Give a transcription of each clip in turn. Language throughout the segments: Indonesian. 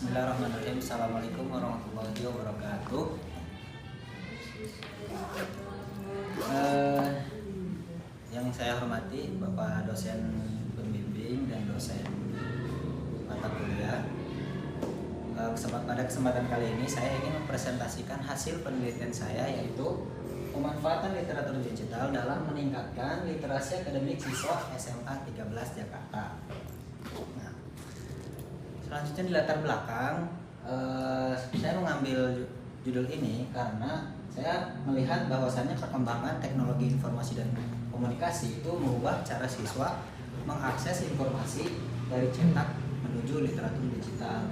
Bismillahirrahmanirrahim. Assalamualaikum warahmatullahi wabarakatuh. Yang saya hormati Bapak dosen pembimbing dan dosen mata kuliah. Pada kesempatan kali ini saya ingin mempresentasikan hasil penelitian saya, yaitu pemanfaatan literatur digital dalam meningkatkan literasi akademik siswa SMA 13 Jakarta. Nah, selanjutnya di latar belakang, saya mengambil judul ini karena saya melihat bahwasannya perkembangan teknologi informasi dan komunikasi itu mengubah cara siswa mengakses informasi dari cetak menuju literatur digital.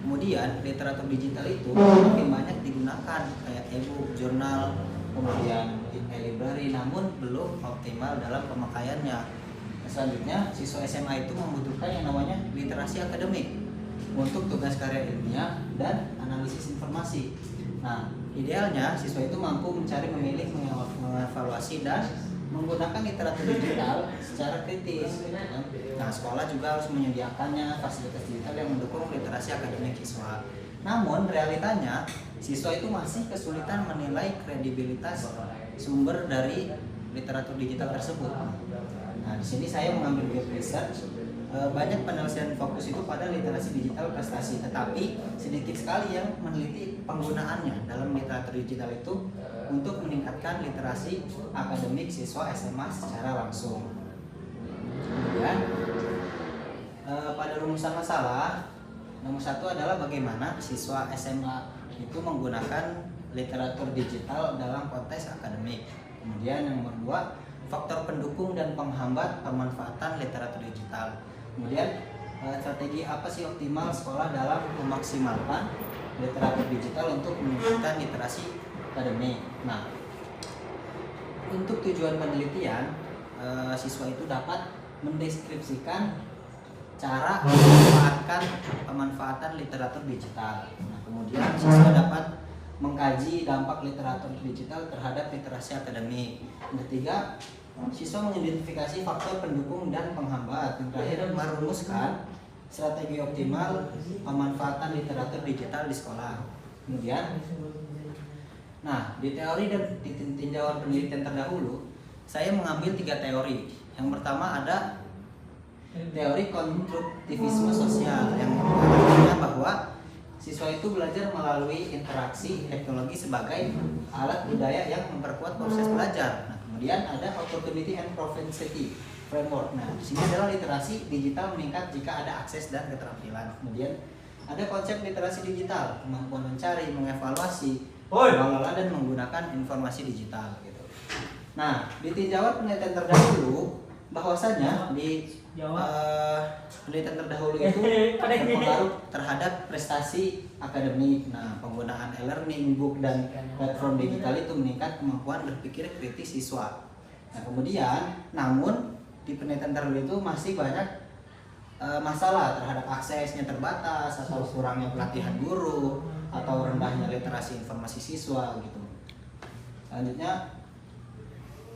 Kemudian literatur digital itu makin banyak digunakan, kayak e-book, jurnal, kemudian e-library, namun belum optimal dalam pemakaiannya. Selanjutnya, siswa SMA itu membutuhkan yang namanya literasi akademik untuk tugas karya ilmiah dan analisis informasi. Nah, idealnya siswa itu mampu mencari, memilih, mengevaluasi, dan menggunakan literatur digital secara kritis. Nah, sekolah juga harus menyediakannya fasilitas digital yang mendukung literasi akademik siswa. Namun, realitanya siswa itu masih kesulitan menilai kredibilitas sumber dari literatur digital tersebut. Nah, di sini saya mengambil gap research. Banyak penelitian fokus itu pada literasi digital prestasi, tetapi sedikit sekali yang meneliti penggunaannya dalam literatur digital itu untuk meningkatkan literasi akademik siswa SMA secara langsung. Kemudian pada rumusan masalah nomor 1 adalah bagaimana siswa SMA itu menggunakan literatur digital dalam konteks akademik. Kemudian yang nomor 2, faktor pendukung dan penghambat pemanfaatan literatur digital. Kemudian strategi apa sih optimal sekolah dalam memaksimalkan literatur digital untuk meningkatkan literasi akademik. Nah, untuk tujuan penelitian, siswa itu dapat mendeskripsikan cara memanfaatkan pemanfaatan literatur digital. Nah, kemudian siswa dapat mengkaji dampak literatur digital terhadap literasi akademik. Yang ketiga, siswa mengidentifikasi faktor pendukung dan penghambat. Yang terakhir, merumuskan strategi optimal pemanfaatan literatur digital di sekolah. Kemudian, nah, di teori dan di tinjauan penelitian terdahulu, saya mengambil 3 teori. Yang pertama ada teori konstruktivisme sosial, yang artinya bahwa siswa itu belajar melalui interaksi teknologi sebagai alat budaya yang memperkuat proses belajar. Nah, kemudian ada opportunity and propensity framework. Nah, di sini adalah literasi digital meningkat jika ada akses dan keterampilan. Kemudian ada konsep literasi digital, kemampuan mencari, mengevaluasi, mengelola dan menggunakan informasi digital gitu. Nah, di tinjauan penelitian terdahulu bahwasanya di penelitian terdahulu itu berpengaruh terhadap prestasi akademik. Nah, penggunaan e-learning, book, dan platform digital itu meningkat kemampuan berpikir kritis siswa. Nah, kemudian, namun di penelitian terdahulu itu masih banyak masalah terhadap aksesnya terbatas, atau kurangnya pelatihan guru, atau rendahnya literasi informasi siswa gitu. Selanjutnya,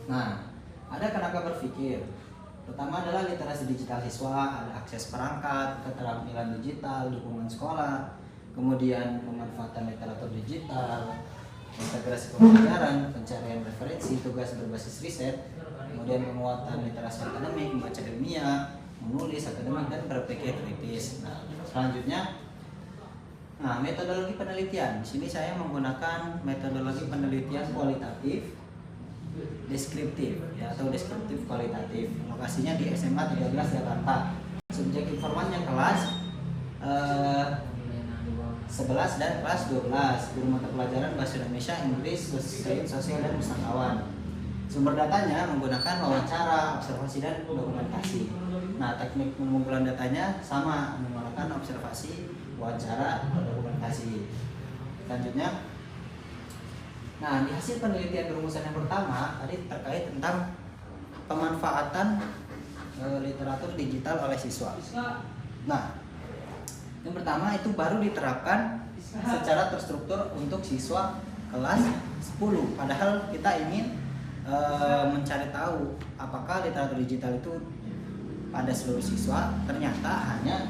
nah, ada kerangka berpikir. Pertama adalah literasi digital siswa, ada akses perangkat, keterampilan digital, dukungan sekolah, kemudian pemanfaatan literatur digital, integrasi pembelajaran, pencarian referensi, tugas berbasis riset, kemudian penguatan literasi akademik, membaca ilmiah, menulis akademik, dan berpikir kritis. Nah, selanjutnya, nah, metodologi penelitian. Di sini saya menggunakan metodologi penelitian kualitatif, deskriptif, ya, atau deskriptif kualitatif. Lokasinya di SMA 13 Jakarta. Subjek informannya kelas 11 dan kelas 12. Guru mata pelajaran bahasa Indonesia, Inggris, Sains Sosial, dan Pustakawan. Sumber datanya menggunakan wawancara, observasi, dan dokumentasi. Nah, teknik pengumpulan datanya sama, menggunakan observasi, wawancara, dan dokumentasi. Selanjutnya, nah, di hasil penelitian rumusan yang pertama tadi terkait tentang pemanfaatan literatur digital oleh siswa. Nah, yang pertama itu baru diterapkan secara terstruktur untuk siswa kelas 10. Padahal kita ingin mencari tahu apakah literatur digital itu pada seluruh siswa. Ternyata hanya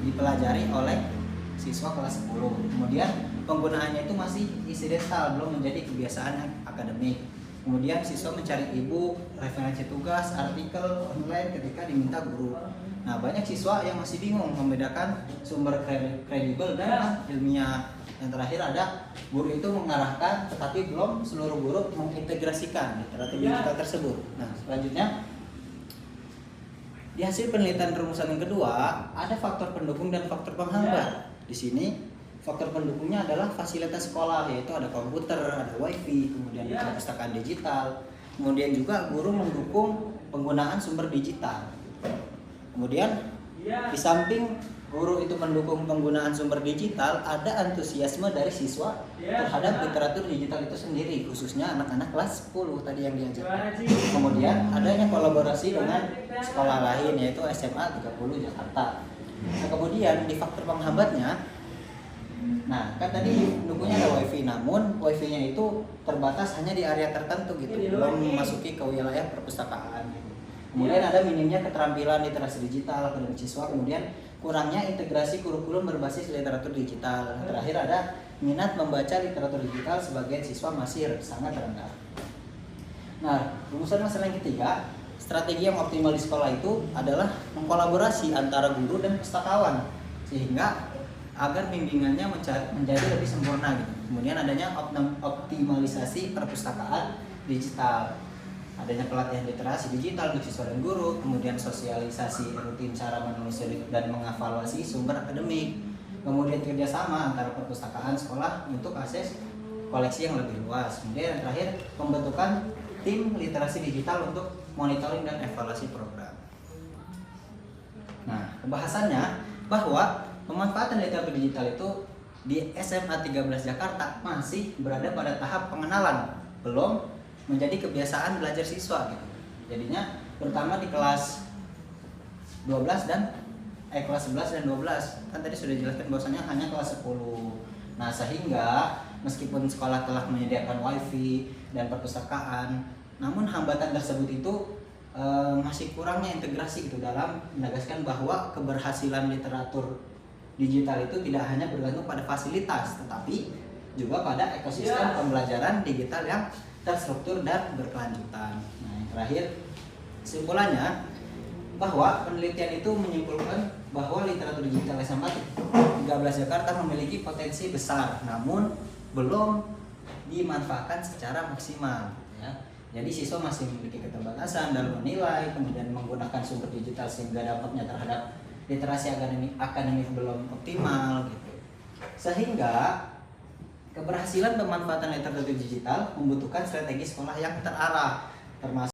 dipelajari oleh siswa kelas 10. Kemudian penggunaannya itu masih insidental, belum menjadi kebiasaan yang akademik. Kemudian siswa mencari e-book, referensi tugas, artikel online ketika diminta guru. Nah, banyak siswa yang masih bingung membedakan sumber kredibel dan ilmiah. Yang terakhir ada guru itu mengarahkan, tetapi belum seluruh guru mengintegrasikan literatur digital tersebut. Nah, selanjutnya di hasil penelitian rumusan yang kedua ada faktor pendukung dan faktor penghambat. Di sini faktor pendukungnya adalah fasilitas sekolah, yaitu ada komputer, ada wifi, kemudian perpustakaan digital, kemudian juga guru mendukung penggunaan sumber digital. Kemudian di samping guru itu mendukung penggunaan sumber digital, ada antusiasme dari siswa terhadap literatur digital itu sendiri, khususnya anak-anak kelas 10 tadi yang diajarkan. Kemudian adanya kolaborasi dengan sekolah lain, yaitu SMA 30 Jakarta. Nah, kemudian di faktor penghambatnya, nah kan tadi mendukungnya ada wifi, namun wifi-nya itu terbatas hanya di area tertentu gitu, belum memasuki ke wilayah perpustakaan. Kemudian ada minimnya keterampilan literasi digital akademik siswa, kemudian kurangnya integrasi kurikulum berbasis literatur digital. Dan terakhir ada minat membaca literatur digital sebagian siswa masih sangat rendah. Nah, rumusan masalah yang ketiga, strategi yang optimal di sekolah itu adalah mengkolaborasi antara guru dan pustakawan sehingga agar bimbingannya menjadi lebih sempurna gitu. Kemudian adanya optimalisasi perpustakaan digital. Adanya pelatihan literasi digital untuk siswa dan guru, kemudian sosialisasi rutin cara menelusuri dan mengevaluasi sumber akademik, kemudian kerjasama antara perpustakaan sekolah untuk akses koleksi yang lebih luas, kemudian yang terakhir pembentukan tim literasi digital untuk monitoring dan evaluasi program. Nah, pembahasannya bahwa pemanfaatan literatur digital itu di SMA 13 Jakarta masih berada pada tahap pengenalan, belum menjadi kebiasaan belajar siswa gitu. Jadinya terutama di kelas 12 dan kelas 11 dan 12 kan tadi sudah dijelaskan bahwasanya hanya kelas 10. Nah, sehingga meskipun sekolah telah menyediakan wifi dan perpustakaan, namun hambatan tersebut itu masih kurangnya integrasi gitu dalam menegaskan bahwa keberhasilan literatur digital itu tidak hanya bergantung pada fasilitas, tetapi juga pada ekosistem pembelajaran digital yang terstruktur dan berkelanjutan. Nah, yang terakhir kesimpulannya bahwa penelitian itu menyimpulkan bahwa literatur digital SMA 13 Jakarta memiliki potensi besar, namun belum dimanfaatkan secara maksimal. Ya. Jadi siswa masih memiliki keterbatasan dalam menilai, kemudian menggunakan sumber digital sehingga dampaknya terhadap literasi akademik belum optimal gitu. Sehingga keberhasilan pemanfaatan literatur digital membutuhkan strategi sekolah yang terarah, termasuk